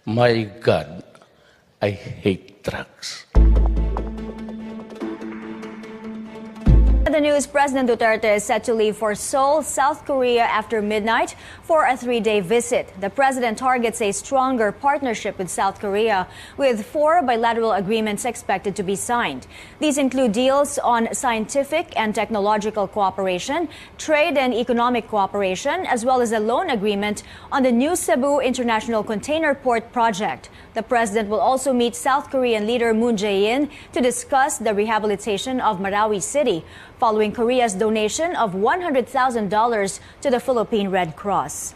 My God, I hate drugs. The news, President Duterte is set to leave for Seoul, South Korea after midnight for a 3-day visit. The president targets a stronger partnership with South Korea, with 4 bilateral agreements expected to be signed. These include deals on scientific and technological cooperation, trade and economic cooperation, as well as a loan agreement on the new Cebu International Container Port project. The president will also meet South Korean leader Moon Jae-in to discuss the rehabilitation of Marawi City, following Korea's donation of $100,000 to the Philippine Red Cross.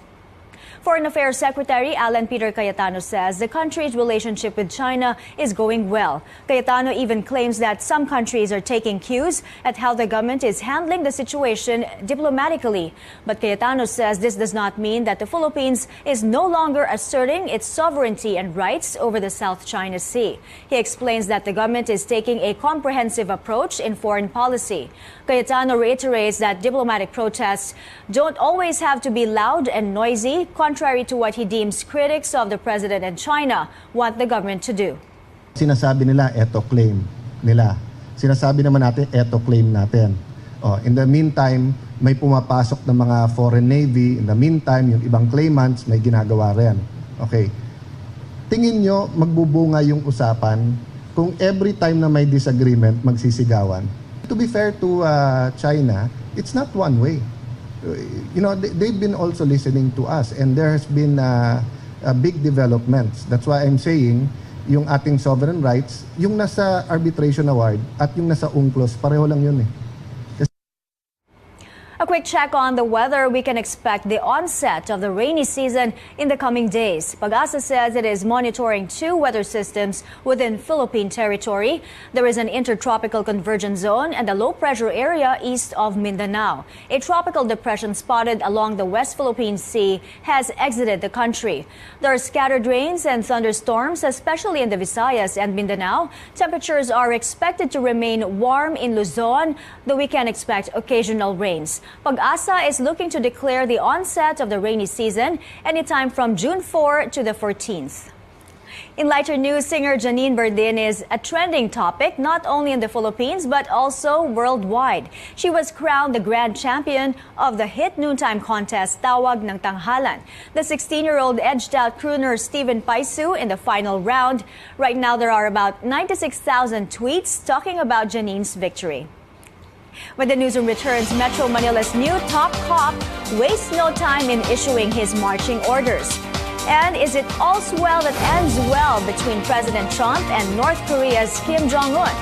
Foreign Affairs Secretary Alan Peter Cayetano says the country's relationship with China is going well. Cayetano even claims that some countries are taking cues at how the government is handling the situation diplomatically. But Cayetano says this does not mean that the Philippines is no longer asserting its sovereignty and rights over the South China Sea. He explains that the government is taking a comprehensive approach in foreign policy. Cayetano reiterates that diplomatic protests don't always have to be loud and noisy, contrary to what he deems critics of the president and China want the government to do. Sinasabi nila, eto claim nila. Sinasabi naman natin, eto claim natin. In the meantime, may pumapasok ng mga foreign navy. In the meantime, yung ibang claimants may ginagawa rin. Okay. Tingin nyo, magbubunga yung usapan kung every time na may disagreement, magsisigawan. To be fair to China, it's not one way. You know, they've been also listening to us, and there has been big developments. That's why I'm saying yung ating sovereign rights, yung nasa arbitration award at yung nasa UNCLOS, pareho lang yun eh. A quick check on the weather. We can expect the onset of the rainy season in the coming days. Pag-asa says it is monitoring 2 weather systems within Philippine territory. There is an intertropical convergence zone and a low-pressure area east of Mindanao. A tropical depression spotted along the West Philippine Sea has exited the country. There are scattered rains and thunderstorms, especially in the Visayas and Mindanao. Temperatures are expected to remain warm in Luzon, though we can expect occasional rains. Pag-asa is looking to declare the onset of the rainy season anytime from June 4 to the 14th. In lighter news, singer Janine Berdin is a trending topic not only in the Philippines but also worldwide. She was crowned the grand champion of the hit noontime contest Tawag ng Tanghalan. The 16-year-old edged out crooner Steven Paisu in the final round. Right now, there are about 96,000 tweets talking about Janine's victory. When the newsroom returns, Metro Manila's new top cop wastes no time in issuing his marching orders. And is it all's well that ends well between President Trump and North Korea's Kim Jong-un?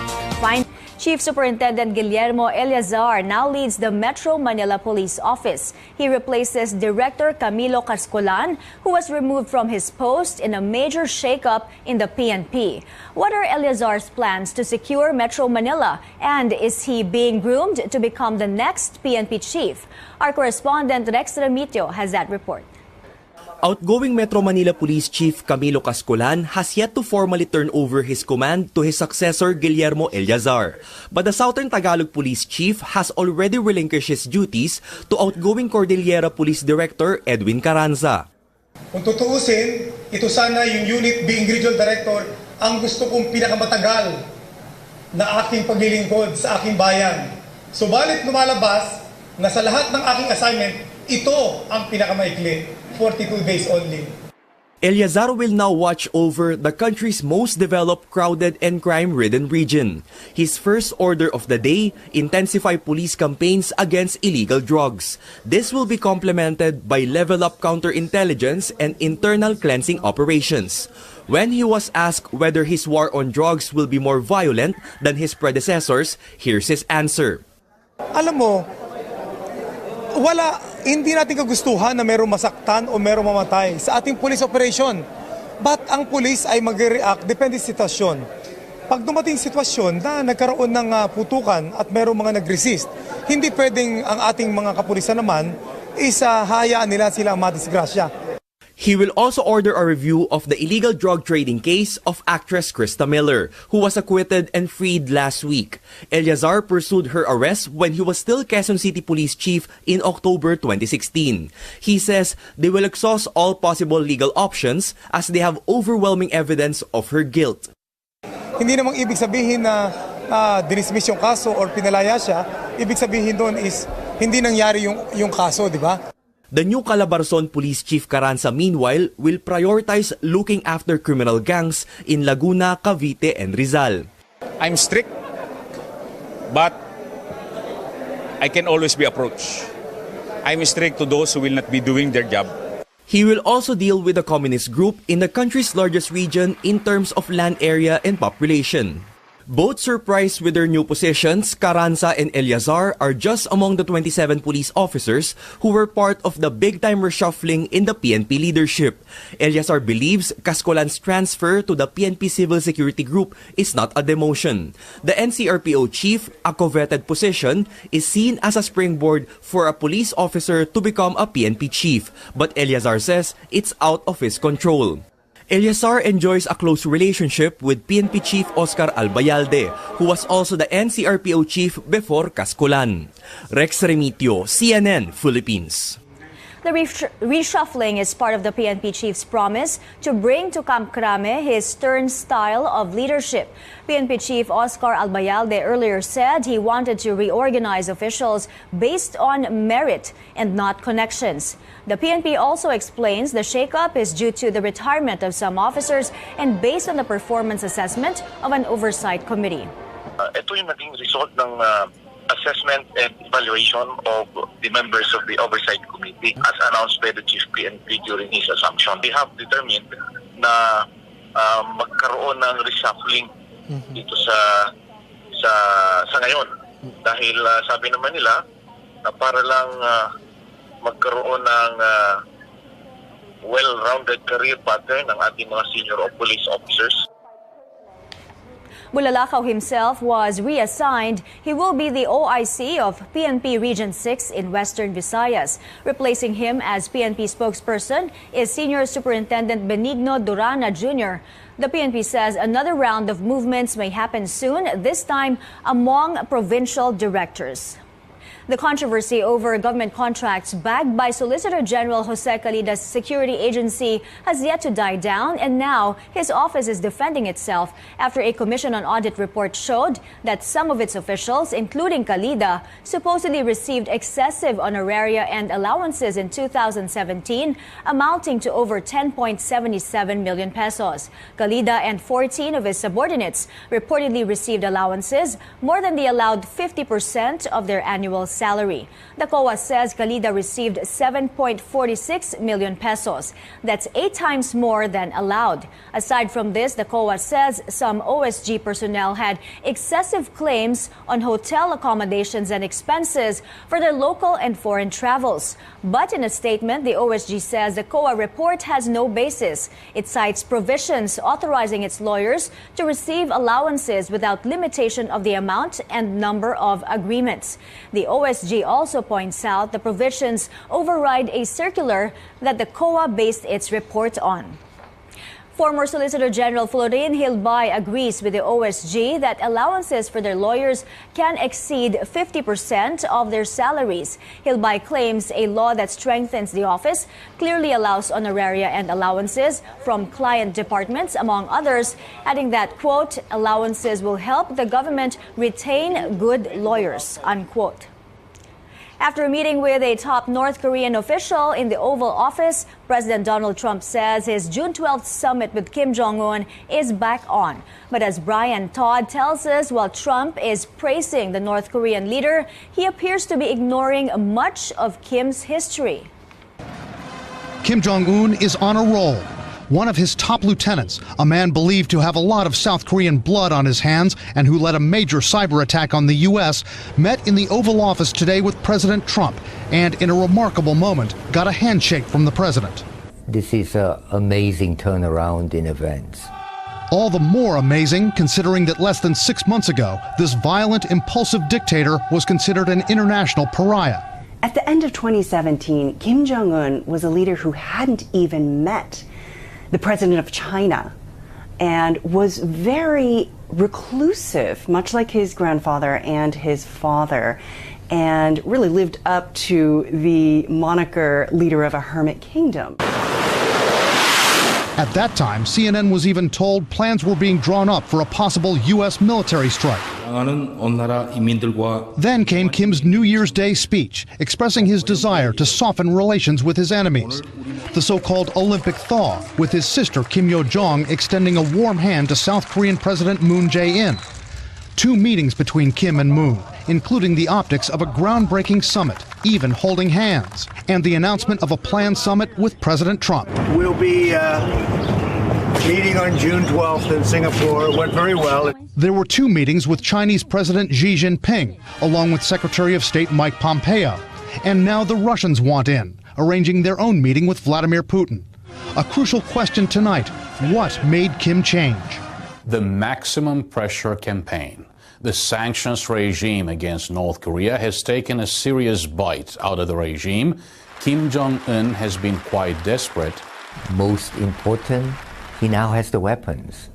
Chief Superintendent Guillermo Eleazar now leads the Metro Manila Police Office. He replaces Director Camilo Cascolan, who was removed from his post in a major shakeup in the PNP. What are Eleazar's plans to secure Metro Manila? And is he being groomed to become the next PNP chief? Our correspondent Rex Remitio has that report. Outgoing Metro Manila Police Chief Camilo Cascolan has yet to formally turn over his command to his successor Guillermo Eleazar. But the Southern Tagalog Police Chief has already relinquished his duties to outgoing Cordillera Police Director Edwin Carranza. Kung tutuusin, ito sana yung Unit B Regional Director ang gusto kong pinakamatagal na aking paglilingkod sa aking bayan. Subalit lumalabas na sa lahat ng aking assignment, ito ang pinakamaikli. 42 days only. Eleazar will now watch over the country's most developed, crowded, and crime-ridden region. His first order of the day, intensify police campaigns against illegal drugs. This will be complemented by level-up counterintelligence and internal cleansing operations. When he was asked whether his war on drugs will be more violent than his predecessors, here's his answer. Alam mo, hindi natin kagustuhan na merong masaktan o merong mamatay sa ating police operation. But ang police ay mag-react depende sa sitwasyon. Pag dumating sitwasyon na nagkaroon ng putukan at merong mga nag-resist, hindi pwedeng ang ating mga kapulisan naman hayaan nila sila madisgrasya. He will also order a review of the illegal drug trading case of actress Krista Miller, who was acquitted and freed last week. Eleazar pursued her arrest when he was still Quezon City Police Chief in October 2016. He says they will exhaust all possible legal options as they have overwhelming evidence of her guilt. Hindi namang ibig sabihin na dinismiss yung kaso or pinalaya siya. Ibig sabihin doon is hindi nangyari yung kaso, di ba? The new Calabarzon Police Chief Carranza, meanwhile, will prioritize looking after criminal gangs in Laguna, Cavite, and Rizal. I'm strict, but I can always be approached. I'm strict to those who will not be doing their job. He will also deal with the communist group in the country's largest region in terms of land area and population. Both surprised with their new positions, Carranza and Eleazar are just among the 27 police officers who were part of the big-time reshuffling in the PNP leadership. Eleazar believes Cascolan's transfer to the PNP Civil Security Group is not a demotion. The NCRPO chief, a coveted position, is seen as a springboard for a police officer to become a PNP chief, but Eleazar says it's out of his control. Eleazar enjoys a close relationship with PNP Chief Oscar Albayalde, who was also the NCRPO chief before Cascolan. Rex Remitio, CNN, Philippines. The reshuffling is part of the PNP chief's promise to bring to Camp Crame his stern style of leadership. PNP Chief Oscar Albayalde earlier said he wanted to reorganize officials based on merit and not connections. The PNP also explains the shakeup is due to the retirement of some officers and based on the performance assessment of an oversight committee. Ito yung naging result ng assessment and evaluation of the members of the Oversight Committee as announced by the Chief PNP during his assumption. They have determined na magkaroon ng reshuffling dito sa ngayon. Dahil sabi naman nila na para lang magkaroon ng well-rounded career pattern ng ating mga senior police officers. Bulalakaw himself was reassigned. He will be the OIC of PNP Region 6 in Western Visayas. Replacing him as PNP spokesperson is Senior Superintendent Benigno Durana Jr. The PNP says another round of movements may happen soon, this time among provincial directors. The controversy over government contracts backed by Solicitor General Jose Calida's security agency has yet to die down, and now his office is defending itself after a Commission on Audit report showed that some of its officials, including Calida, supposedly received excessive honoraria and allowances in 2017, amounting to over 10.77 million pesos. Calida and 14 of his subordinates reportedly received allowances more than the allowed 50% of their annual salary. The COA says Calida received 7.46 million pesos. That's 8 times more than allowed. Aside from this, the COA says some OSG personnel had excessive claims on hotel accommodations and expenses for their local and foreign travels. But in a statement, the OSG says the COA report has no basis. It cites provisions authorizing its lawyers to receive allowances without limitation of the amount and number of agreements. The OSG also points out the provisions override a circular that the COA based its report on. Former Solicitor General Florin Hilbay agrees with the OSG that allowances for their lawyers can exceed 50% of their salaries. Hilbay claims a law that strengthens the office clearly allows honoraria and allowances from client departments, among others, adding that, quote, allowances will help the government retain good lawyers, unquote. After meeting with a top North Korean official in the Oval Office, President Donald Trump says his June 12th summit with Kim Jong-un is back on. But as Brian Todd tells us, while Trump is praising the North Korean leader, he appears to be ignoring much of Kim's history. Kim Jong-un is on a roll. One of his top lieutenants, a man believed to have a lot of South Korean blood on his hands and who led a major cyber attack on the U.S., met in the Oval Office today with President Trump and, in a remarkable moment, got a handshake from the president. This is an amazing turnaround in events. All the more amazing considering that less than 6 months ago, this violent, impulsive dictator was considered an international pariah. At the end of 2017, Kim Jong-un was a leader who hadn't even met the president of China and was very reclusive, much like his grandfather and his father, and really lived up to the moniker leader of a hermit kingdom. At that time, CNN was even told plans were being drawn up for a possible U.S. military strike. Then came Kim's New Year's Day speech, expressing his desire to soften relations with his enemies. The so-called Olympic thaw, with his sister Kim Yo-jong extending a warm hand to South Korean President Moon Jae-in. 2 meetings between Kim and Moon, including the optics of a groundbreaking summit, even holding hands, and the announcement of a planned summit with President Trump. We'll be meeting on June 12th in Singapore. It went very well. There were 2 meetings with Chinese President Xi Jinping, along with Secretary of State Mike Pompeo. And now the Russians want in, arranging their own meeting with Vladimir Putin. A crucial question tonight: what made Kim change? The maximum pressure campaign. The sanctions regime against North Korea has taken a serious bite out of the regime. Kim Jong-un has been quite desperate. Most important, he now has the weapons.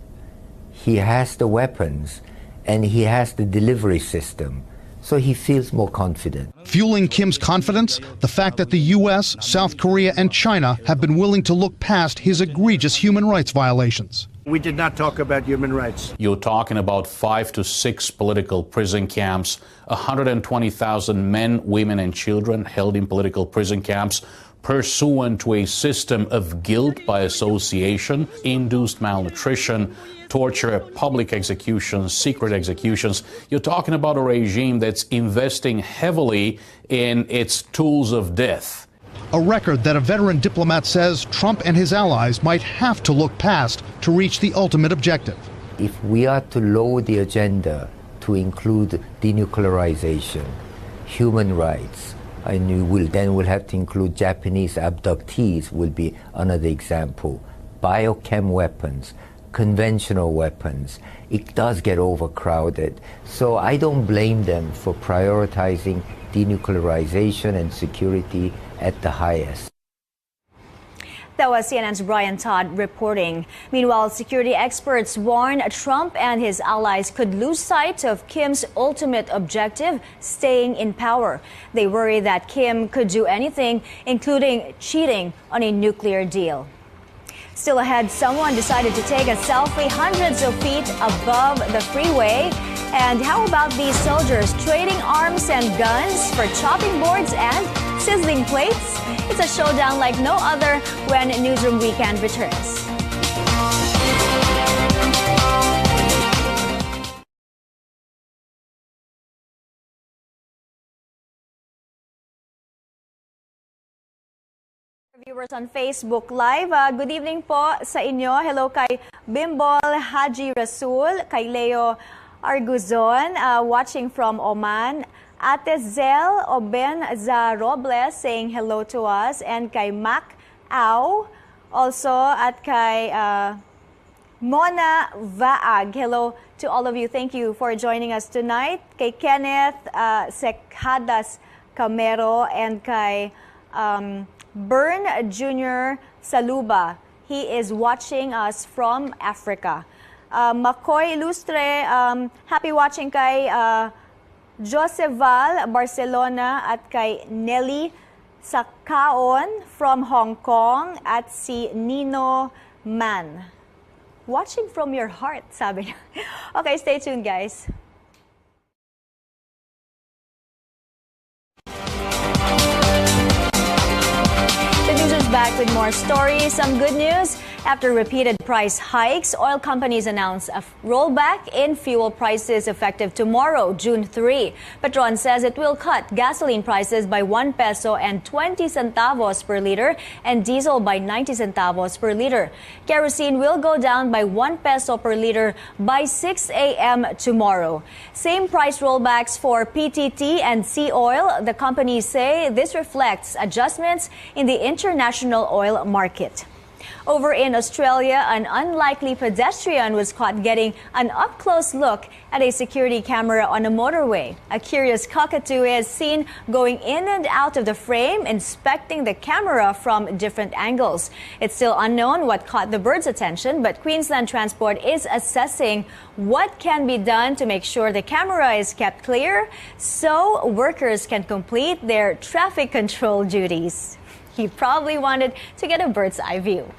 He has the weapons and he has the delivery system, so he feels more confident. Fueling Kim's confidence, the fact that the U.S., South Korea, and China have been willing to look past his egregious human rights violations. We did not talk about human rights. You're talking about 5 to 6 political prison camps, 120,000 men, women, and children held in political prison camps pursuant to a system of guilt by association, induced malnutrition, torture, public executions, secret executions. You're talking about a regime that's investing heavily in its tools of death. A record that a veteran diplomat says Trump and his allies might have to look past to reach the ultimate objective. If we are to lower the agenda to include denuclearization, human rights, and we'll have to include Japanese abductees will be another example, biochem weapons, conventional weapons. It does get overcrowded. So I don't blame them for prioritizing denuclearization and security at the highest. That was CNN's Brian Todd reporting. Meanwhile, security experts warn Trump and his allies could lose sight of Kim's ultimate objective, staying in power. They worry that Kim could do anything, including cheating on a nuclear deal. Still ahead, someone decided to take a selfie hundreds of feet above the freeway. And how about these soldiers trading arms and guns for chopping boards and sizzling plates? It's a showdown like no other when Newsroom Weekend returns. Viewers on Facebook Live, good evening po sa inyo. Hello kay Bimbol Haji Rasul, kay Leo Arguzon, watching from Oman. Ate Zel Oben Robles saying hello to us, and kay Mac Au, also at kay Mona Vaag. Hello to all of you. Thank you for joining us tonight. Kay Kenneth Sekhadas Camero and kay Bern Jr. Saluba. He is watching us from Africa. Makoy Ilustre, happy watching kay Joseval Barcelona at kay Nelly Sakaon from Hong Kong at si Nino Man. Watching from your heart, sabi niya. Okay, stay tuned, guys. The news is back with more stories. Some good news. After repeated price hikes, oil companies announce a rollback in fuel prices effective tomorrow, June 3. Petron says it will cut gasoline prices by 1 peso and 20 centavos per liter and diesel by 90 centavos per liter. Kerosene will go down by 1 peso per liter by 6 a.m. tomorrow. Same price rollbacks for PTT and Sea Oil. The companies say this reflects adjustments in the international oil market. Over in Australia, an unlikely pedestrian was caught getting an up-close look at a security camera on a motorway. A curious cockatoo is seen going in and out of the frame, inspecting the camera from different angles. It's still unknown what caught the bird's attention, but Queensland Transport is assessing what can be done to make sure the camera is kept clear so workers can complete their traffic control duties. He probably wanted to get a bird's eye view.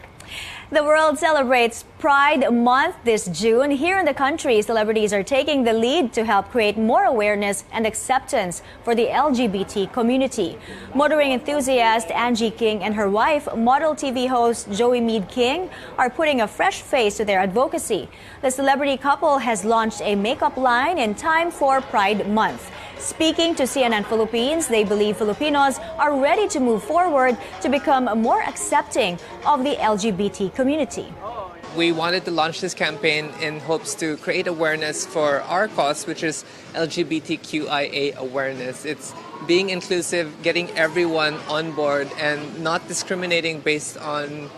The world celebrates Pride Month this June. Here in the country, celebrities are taking the lead to help create more awareness and acceptance for the LGBT community. Motoring enthusiast Angie King and her wife, model TV host Joey Mead King, are putting a fresh face to their advocacy. The celebrity couple has launched a makeup line in time for Pride Month. Speaking to CNN Philippines, they believe Filipinos are ready to move forward to become more accepting of the LGBT community. We wanted to launch this campaign in hopes to create awareness for our cause, which is LGBTQIA awareness. It's being inclusive, getting everyone on board, and not discriminating based on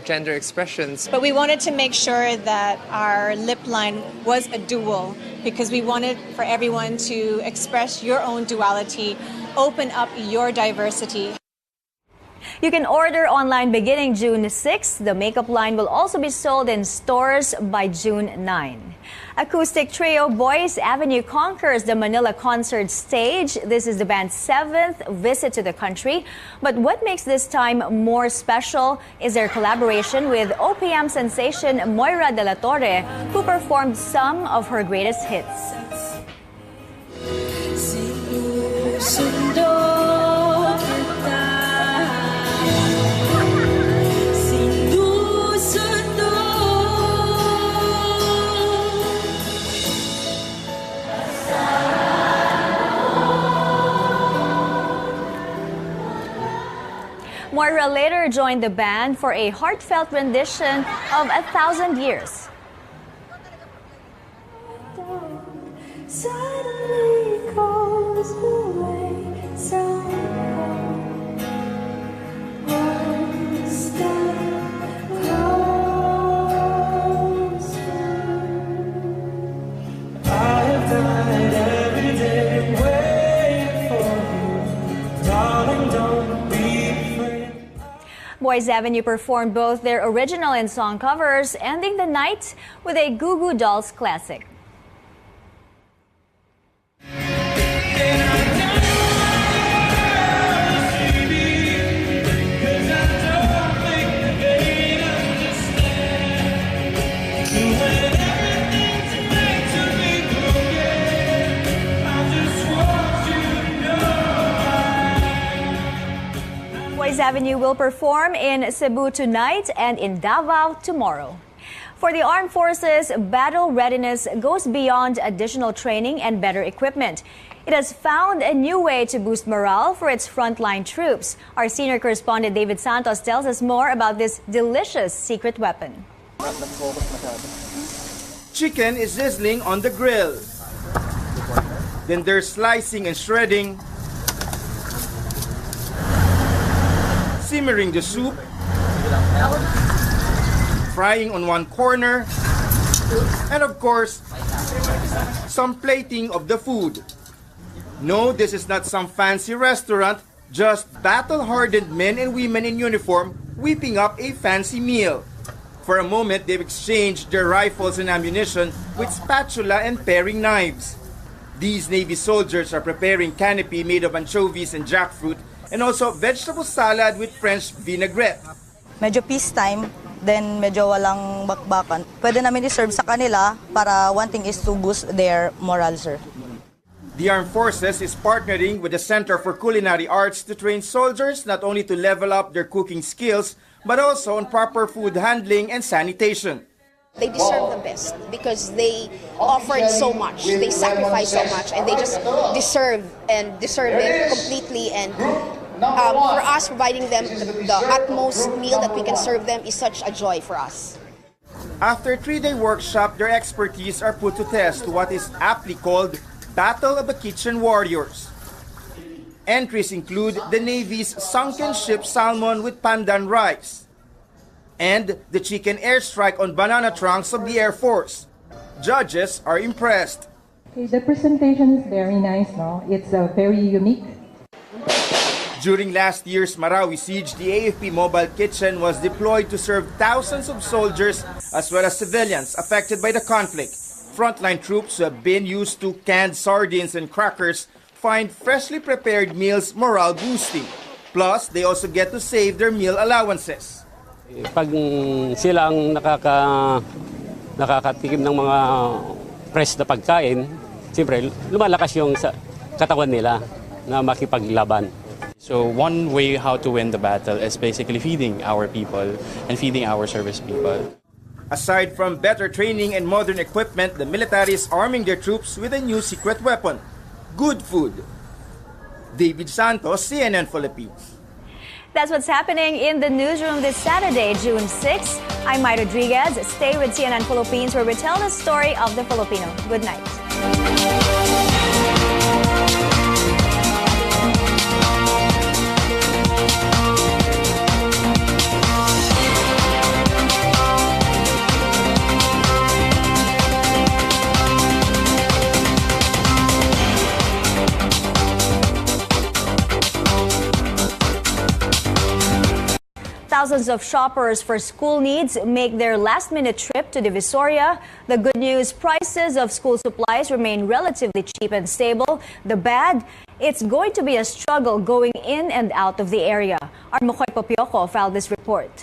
gender expressions. But we wanted to make sure that our lip line was a dual, because we wanted for everyone to express your own duality, open up your diversity. You can order online beginning June 6. The makeup line will also be sold in stores by June 9. Acoustic trio Boys Avenue conquers the Manila concert stage. This is the band's 7th visit to the country. But what makes this time more special is their collaboration with OPM sensation Moira de la Torre, who performed some of her greatest hits. Moira later joined the band for a heartfelt rendition of 1,000 Years. Suddenly goes away, somehow. One step closer. I have died every day waiting for you, darling, don't be afraid. Boys Avenue performed both their original and song covers, ending the night with a Goo Goo Dolls classic. Boys Avenue will perform in Cebu tonight and in Davao tomorrow. For the armed forces, battle readiness goes beyond additional training and better equipment. It has found a new way to boost morale for its frontline troops. Our senior correspondent David Santos tells us more about this delicious secret weapon. Chicken is sizzling on the grill. Then there's slicing and shredding, simmering the soup, frying on one corner, and of course, some plating of the food. No, this is not some fancy restaurant, just battle-hardened men and women in uniform whipping up a fancy meal. For a moment, they've exchanged their rifles and ammunition with spatula and paring knives. These Navy soldiers are preparing canapé made of anchovies and jackfruit, and also vegetable salad with French vinaigrette. Medyo peacetime, then medyo walang bakbakan. Pwede namin i-serve sa kanila para one thing is to boost their morale, sir. The Armed Forces is partnering with the Center for Culinary Arts to train soldiers not only to level up their cooking skills, but also on proper food handling and sanitation. They deserve the best because they offered so much, they sacrificed so much, and they just deserve it completely. And for us, providing them the utmost meal that we can serve them is such a joy for us. After a 3-day workshop, their expertise are put to test to what is aptly called Battle of the Kitchen Warriors. Entries include the Navy's sunken ship salmon with pandan rice, and the chicken airstrike on banana trunks of the Air Force. Judges are impressed. Okay, the presentation is very nice, no? It's very unique. During last year's Marawi siege, the AFP mobile kitchen was deployed to serve thousands of soldiers as well as civilians affected by the conflict. Frontline troops who have been used to canned sardines and crackers find freshly prepared meals morale boosting. Plus, they also get to save their meal allowances. Pag sila ang nakakatikim ng mga fresh na pagkain, siyempre lumalakas yung katawan nila na makipaglaban. So one way how to win the battle is basically feeding our people and feeding our service people. Aside from better training and modern equipment, the military is arming their troops with a new secret weapon: good food. David Santos, CNN Philippines. That's what's happening in the newsroom this Saturday, June 6. I'm Mai Rodriguez. Stay with CNN Philippines, where we tell the story of the Filipino. Good night. Thousands of shoppers for school needs make their last-minute trip to Divisoria. The good news, prices of school supplies remain relatively cheap and stable. The bad, it's going to be a struggle going in and out of the area. Our Mokoy Popioko filed this report.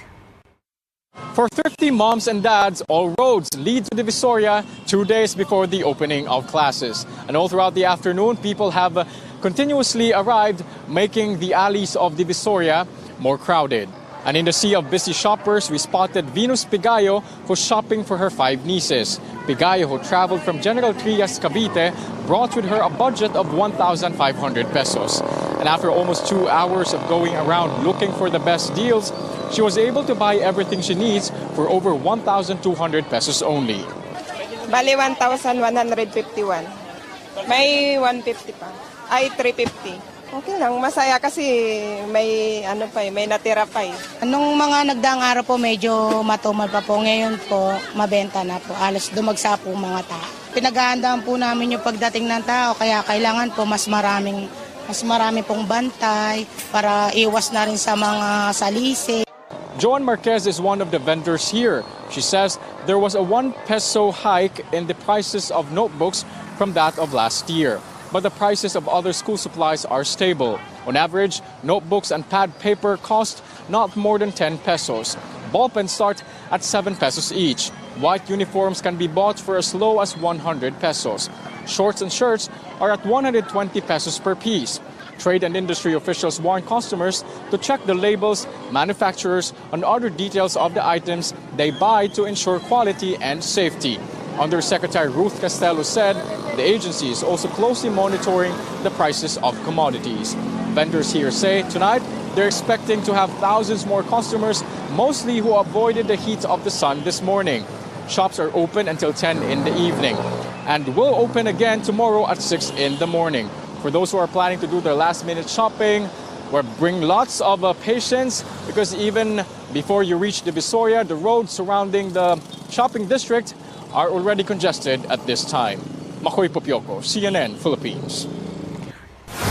For 50 moms and dads, all roads lead to Divisoria 2 days before the opening of classes. And all throughout the afternoon, people have continuously arrived, making the alleys of Divisoria more crowded. And in the sea of busy shoppers, we spotted Venus Pigayo, who's shopping for her 5 nieces. Pigayo, who traveled from General Trias, Cavite, brought with her a budget of 1,500 pesos. And after almost 2 hours of going around looking for the best deals, she was able to buy everything she needs for over 1,200 pesos only. Bali 1,151. May 150 pa. Ay, 350. Okay lang, masaya kasi may may natira pa eh. Nung mga nagdaang araw po medyo matumal pa po, ngayon po mabenta na po, alas dumagsa po mga tao. Pinaghahandaan po namin yung pagdating ng tao, kaya kailangan po mas marami pong bantay para iwas na rin sa mga salisi. Joan Marquez is one of the vendors here. She says there was a 1 peso hike in the prices of notebooks from that of last year. But the prices of other school supplies are stable. On average, notebooks and pad paper cost not more than 10 pesos. Ballpens start at 7 pesos each. White uniforms can be bought for as low as 100 pesos. Shorts and shirts are at 120 pesos per piece. Trade and industry officials warn customers to check the labels, manufacturers, and other details of the items they buy to ensure quality and safety. Undersecretary Ruth Castello said the agency is also closely monitoring the prices of commodities. Vendors here say tonight they're expecting to have thousands more customers, mostly who avoided the heat of the sun this morning. Shops are open until 10 in the evening and will open again tomorrow at 6 in the morning. For those who are planning to do their last-minute shopping, we'll bring lots of patience, because even before you reach Divisoria, the roads surrounding the shopping district are already congested at this time. Makoy Popioko, CNN Philippines.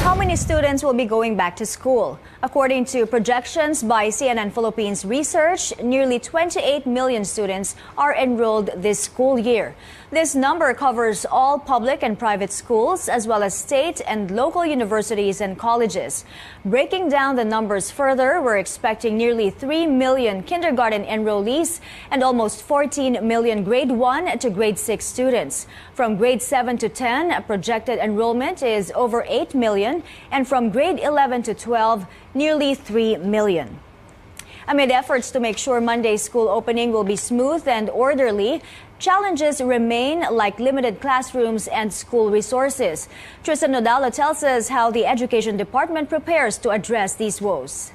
How many students will be going back to school? According to projections by CNN Philippines Research, nearly 28 million students are enrolled this school year. This number covers all public and private schools, as well as state and local universities and colleges. Breaking down the numbers further, we're expecting nearly 3 million kindergarten enrollees and almost 14 million grade 1 to grade 6 students. From grade 7 to 10, projected enrollment is over 8 million, and from grade 11 to 12, nearly 3 million. Amid efforts to make sure Monday's school opening will be smooth and orderly, challenges remain, like limited classrooms and school resources. Tristan Nodalo tells us how the Education Department prepares to address these woes.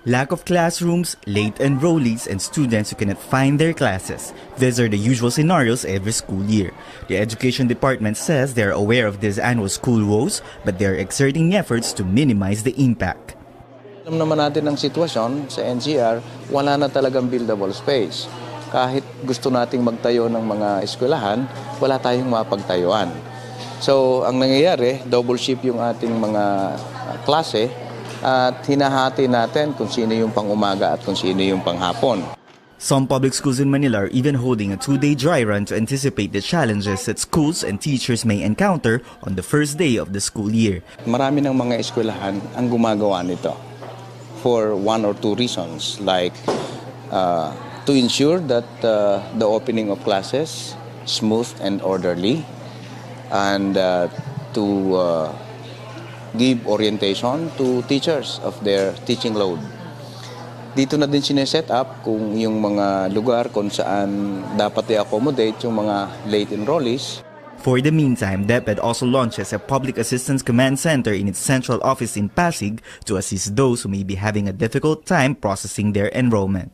Lack of classrooms, late enrollees, and students who cannot find their classes. These are the usual scenarios every school year. The Education Department says they are aware of these annual school woes, but they are exerting efforts to minimize the impact. Alam naman natin ang sitwasyon sa NCR, wala na talagang buildable space. Kahit gusto nating magtayo ng mga eskwelahan, wala tayong mapagtayuan. So, ang nangyayari, double shift yung ating mga klase at hinahati natin kung sino yung pang-umaga at kung sino yung panghapon. Some public schools in Manila are even holding a 2-day dry run to anticipate the challenges that schools and teachers may encounter on the first day of the school year. Marami ng mga eskwelahan ang gumagawa nito for one or two reasons, like to ensure that the opening of classes smooth and orderly, and to give orientation to teachers of their teaching load. Dito na din sineset up kung yung mga lugar kung saan dapat i-accommodate yung mga late enrollees. For the meantime, DepEd also launches a Public Assistance Command Center in its central office in Pasig to assist those who may be having a difficult time processing their enrollment.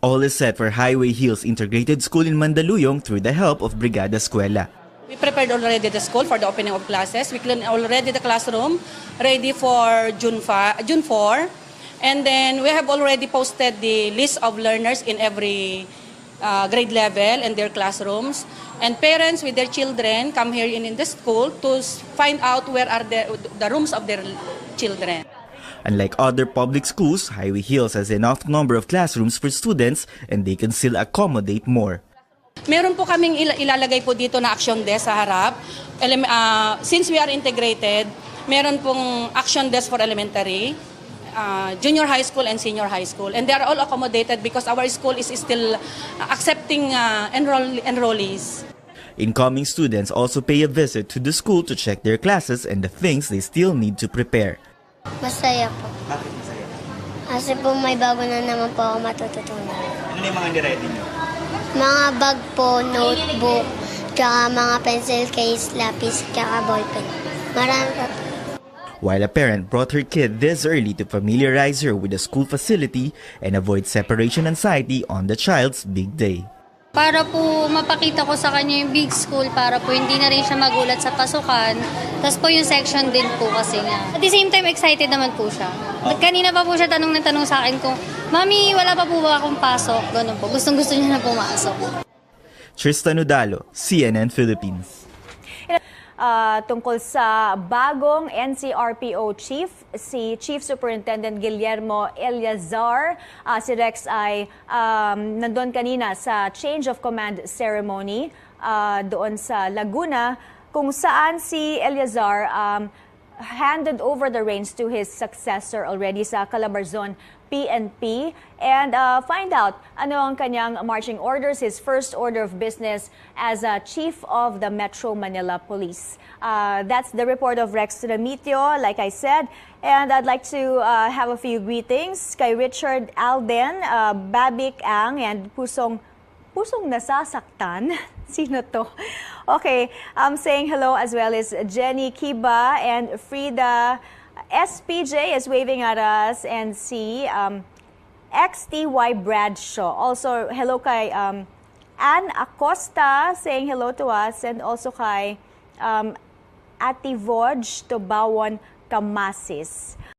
All is set for Highway Hills Integrated School in Mandaluyong through the help of Brigada Eskwela. We prepared already the school for the opening of classes. We cleaned already the classroom, ready for June 4. And then we have already posted the list of learners in every grade level and their classrooms. And parents with their children come here in the school to find out where are the rooms of their children. Unlike other public schools, Highway Hills has enough number of classrooms for students and they can still accommodate more. Meron po kaming ilalagay po dito na action desk sa harap. Since we are integrated, meron pong action desk for elementary, junior high school and senior high school. And they are all accommodated because our school is still accepting enrollees. Incoming students also pay a visit to the school to check their classes and the things they still need to prepare. Masaya po. Bakit masaya? Kasi po may bago na naman po ako matututunan. Ano na yung mga niready nyo? Mga bag po, notebook, tsaka mga pencil case, lapis, tsaka ballpen. Marami pa po. While a parent brought her kid this early to familiarize her with the school facility and avoid separation anxiety on the child's big day. Para po mapakita ko sa kanya yung big school, para po hindi na rin siya magulat sa pasukan. Tapos po yung section din po kasi nga. At the same time, excited naman po siya. Kanina pa po siya tanong sa akin kung, Mami, wala pa po ba akong pasok? Ganun po. Gustong-gusto niya na pumasok. Tristan Udalo, CNN Philippines. Tungkol sa bagong NCRPO chief, si Chief Superintendent Guillermo Eleazar. Si Rex ay nandun kanina sa change of command ceremony doon sa Laguna, kung saan si Eleazar handed over the reins to his successor already sa Calabarzon PNP and find out ano ang kanyang marching orders, his first order of business as Chief of the Metro Manila Police. That's the report of Rex Ramitio, like I said. And I'd like to have a few greetings kay Richard Alden, Babik Ang, and Pusong Nasasaktan. Sino to? Okay, saying hello as well is Jenny Kiba and Frida SPJ is waving at us, and si XTY Bradshaw. Also, hello kay Ann Acosta saying hello to us, and also kay Ati Voj Tobawon Kamasis.